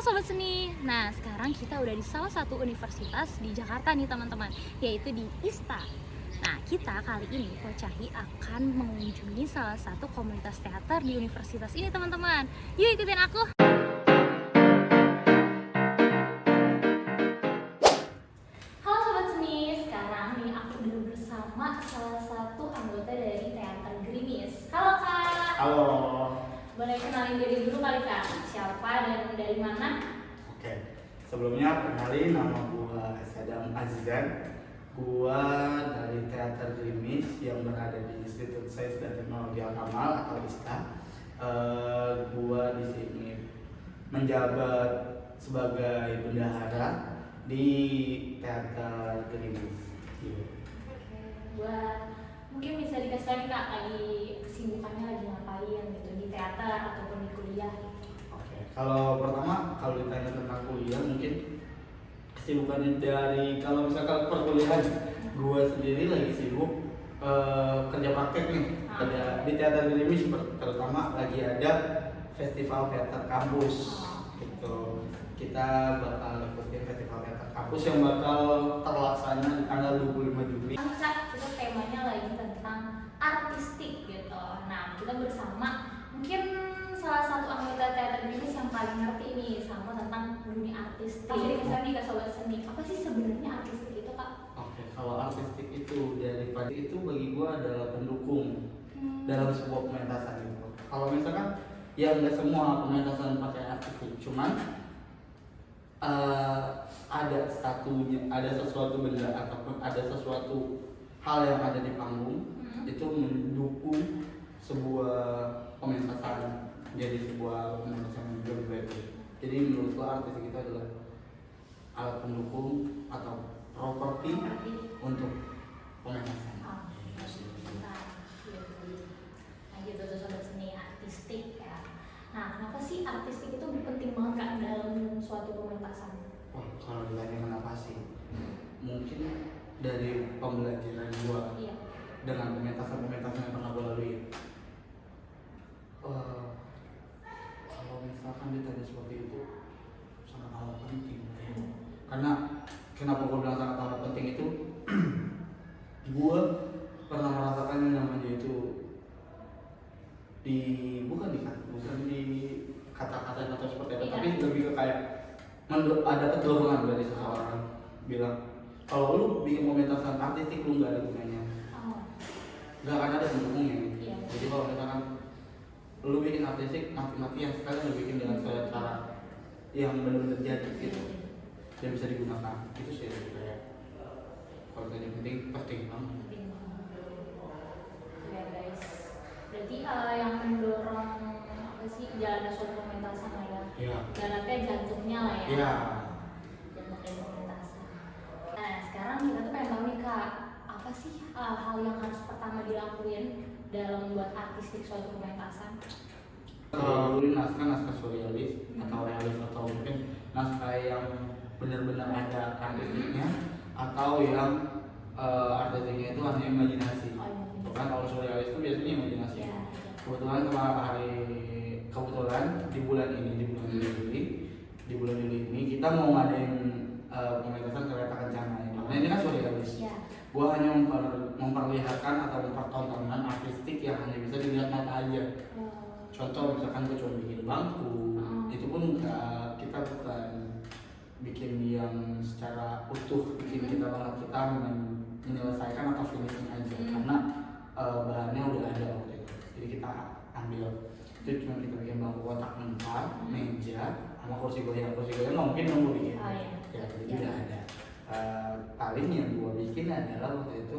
Sobat Seni, nah sekarang kita udah di salah satu universitas di Jakarta nih teman-teman, yaitu di ISTA. Nah kita kali ini Pocahi akan mengunjungi salah satu komunitas teater di universitas ini teman-teman. Yuk ikutin aku. Halo Sobat Seni, sekarang nih aku udah bersama salah satu anggota dari Teater Gerimis. Halo Kak. Halo. Boleh kenalin diri dulu kali Kak, siapa dan dari mana? Oke. Sebelumnya kenalin, nama gua Sadam Azizan. Gua dari Teater Gerimis yang berada di Institut Sains dan Teknologi Al-Kamal atau ISTA. Gua di sini menjabat sebagai bendahara di Teater Gerimis. Oke, buat mungkin bisa dikasih tahu nih Kak, lagi kesibukannya lagi ngapain gitu di teater ataupun di kuliah gitu. Oke. Kalau ditanya tentang kuliah, mungkin kesibukannya dari kalau misalkan perkuliahan, gua sendiri lagi sibuk kerja praktek nih. Ada di Teater Gerimis terutama lagi ada festival teater kampus gitu. Kita bakal ikutin festival teater kampus yang bakal terlaksana di tanggal 25 Juli. Kan Kak, kita temanya lagi tentang artistik gitu. Nah, kita bersama mungkin salah satu anggota Teater Gerimis yang paling ngerti nih sama tentang dunia artistik. Jadi kesan nih ke Sobat Seni, apa sih sebenarnya artistik itu Kak? Oke, kalau artistik itu daripada itu bagi gua adalah pendukung dalam sebuah pementasan gitu. Kalau misalkan ya nggak semua pementasan pakai artistik, cuman ada sesuatu benda ataupun ada sesuatu hal yang ada di panggung itu mendukung sebuah pementasan jadi sebuah pementasan yang lebih baik. Jadi menurut gua artistik itu adalah alat pendukung atau properti untuk pementasan. Nah gitu tuh Sobat Seni, artistik ya. Nah kenapa sih artistik itu penting banget Kak dalam suatu pementasan? Wah, kalau ditanya kenapa sih? Mungkin dari pembelajaran gua dengan pementasan yang pernah gua lalui. Kalau misalkan ditanya seperti itu sangat amat penting. Karena kenapa gua bilang sangat amat penting itu? Gua pernah merasakan yang namanya itu bukan di kata-kata atau seperti itu, tapi lebih ke kayak ada keturunan dari seseorang bilang kalau lu bikin pementasan artistik lu nggak ada gunanya, nggak akan ada pendukungnya gitu. Jadi kalau misalkan lu bikin artistik mati-matian sekali lu bikin dengan cara yang benar-benar jadi gitu dan bisa digunakan, itu sih kayak kalau tadi penting banget. Ya guys, berarti yang mendorong apa sih jalannya suatu pementasan lah ya? Iya. Ibaratnya jantungnya lah ya. Iya. Jantung dari pementasan. Nah sekarang kita tuh pengen tahu nih Kak, apa sih hal yang harus pertama dilakuin dalam membuat artistik suatu pementasan? Kalau dulu naskah surrealis atau realis atau mungkin naskah yang benar-benar ada artistiknya atau yang artistiknya itu hanya imajinasi. Bukan kalau surrealis itu biasanya imajinasi. Kebetulan di bulan Juli ini kita mau ngadain pementasan kereta kencana ini. Nah ini kan surrealis. Gua hanya memperlihatkan atau mempertontonkan artistik yang hanya bisa dilihat mata aja. Contoh misalkan gue cuma bikin bangku, itu pun kita bukan bikin yang secara utuh, bikin kita menyelesaikan atau finishing aja karena bahannya udah ada waktu itu. Jadi kita ambil itu cuma kita bikin bangku kotak 4, meja, sama kursi goyang nggak mungkin nunggu bikin. Ya jadi udah ada. Paling yang gue bikin adalah waktu itu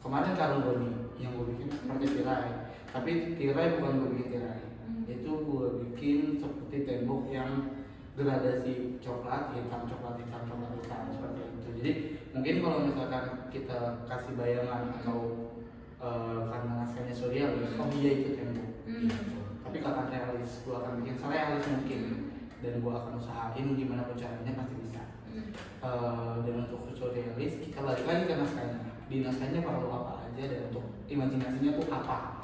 kemarin karung goni yang gue bikin seperti tirai, tapi tirai bukan gue bikin tirai, itu gue bikin seperti tembok yang gradasi coklat hitam seperti itu. Jadi mungkin kalau misalkan kita kasih bayangan atau karena naskahnya surrealis, dia itu tembok. Tapi kalau realis, gue akan bikin serealis mungkin dan gue akan usahain gimana pun caranya pasti bisa. Dan untuk surrealis kita balik lagi ke naskahnya. Di naskahnya perlu apa aja dan untuk imajinasinya tuh apa.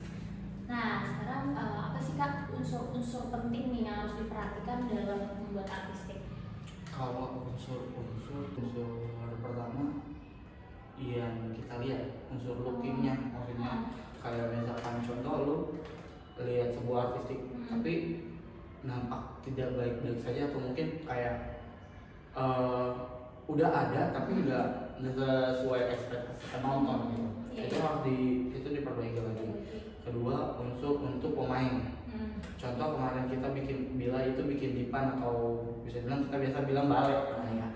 Nah, sekarang apa sih Kak unsur-unsur penting nih yang harus diperhatikan dalam membuat artistik? Kalau unsur pertama yang kita lihat unsur lookingnya, maksudnya kayak misalkan contoh lu lihat sebuah artistik tapi nampak tidak baik-baik saja, atau mungkin kayak udah ada tapi nggak sesuai ekspektasi penonton gitu. Itu diperbaiki lagi. Kedua, unsur untuk pemain. Contoh kemarin kita bikin Bila itu bikin dipan, atau bisa bilang kita biasa bilang balet namanya.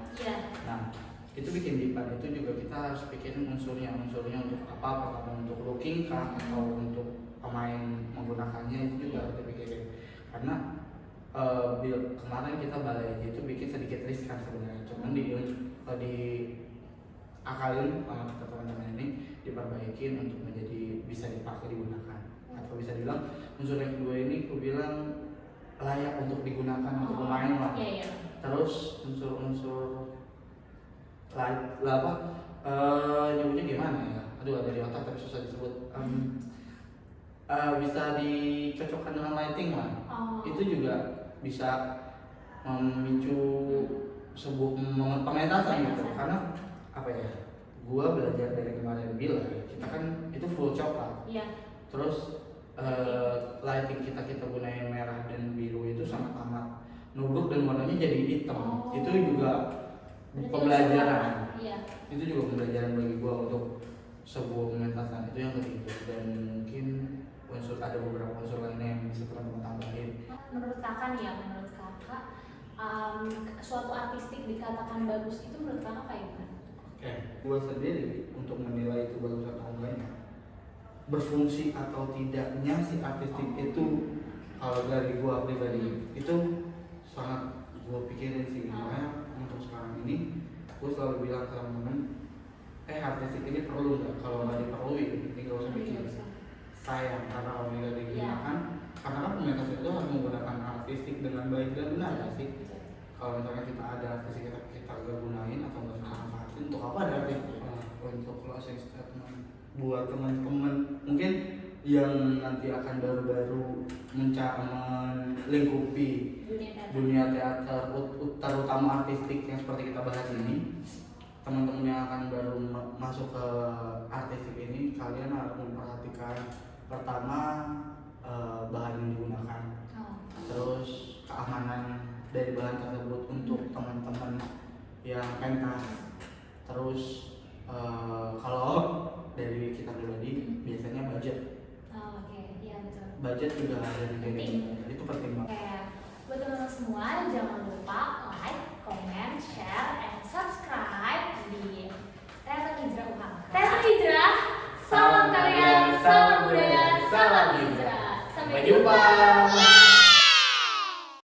Nah, itu bikin dipan itu juga kita harus pikirin unsurnya untuk apa, apakah untuk looking kah atau untuk pemain menggunakannya, itu juga harus dipikirin. Karena kemarin kita balai itu bikin sedikit riskan sebenarnya, cuman di akalin sama kita teman-teman ini diperbaikin untuk menjadi bisa dipakai digunakan, atau bisa bilang unsur yang kedua ini aku bilang layak untuk digunakan untuk pemain lah. Terus unsur-unsur nyebutnya gimana ya? Aduh, ada di otak tapi susah disebut. Bisa dicocokkan dengan lighting lah. Itu juga bisa memicu sebuah pementasan gitu. Karena apa ya? Gua belajar dari kemarin Bila, kita kan itu full coklat. Terus lighting kita gunain merah dan biru itu sangat amat nubruk dan warnanya jadi hitam. Itu juga pembelajaran. Itu juga pembelajaran bagi gua untuk sebuah pementasan. Itu yang ketiga. Dan mungkin ada beberapa unsur lainnya yang bisa teman-teman tambahin. Menurut kakak suatu artistik dikatakan bagus itu menurut kakak kayak gimana? Gua sendiri untuk menilai itu bagus atau enggaknya, berfungsi atau tidaknya si artistik itu, kalau dari gua pribadi itu sangat gua pikirin sih. Makanya untuk sekarang ini gua selalu bilang ke teman-teman, artistik ini perlu nggak? Kalau nggak diperluin, ini nggak usah pikirin. Sayang karena kalau nggak digunakan, karena kan pementasan itu harus menggunakan artistik dengan baik dan benar nggak sih? Kalau misalkan kita ada artistik kita nggak gunain atau nggak kita manfaatin, untuk apa ada artistik? Untuk closing statement buat teman-teman mungkin yang nanti akan baru-baru melingkupi dunia teater, terutama artistik yang seperti kita bahas ini. Teman-teman yang akan baru masuk ke artistik ini, kalian harus memperhatikan pertama bahan yang digunakan, terus keamanan dari bahan tersebut untuk teman-teman yang pentas. Terus kalau dari kita pribadi biasanya budget. Betul. Budget juga ada di sini. Itu penting banget. Buat teman-teman semua, jangan lupa like, comment, share, and subscribe di Teater Hijrah UHAM. Teater Hijrah, salam karya, salam budaya, salam hijrah. Sampai jumpa.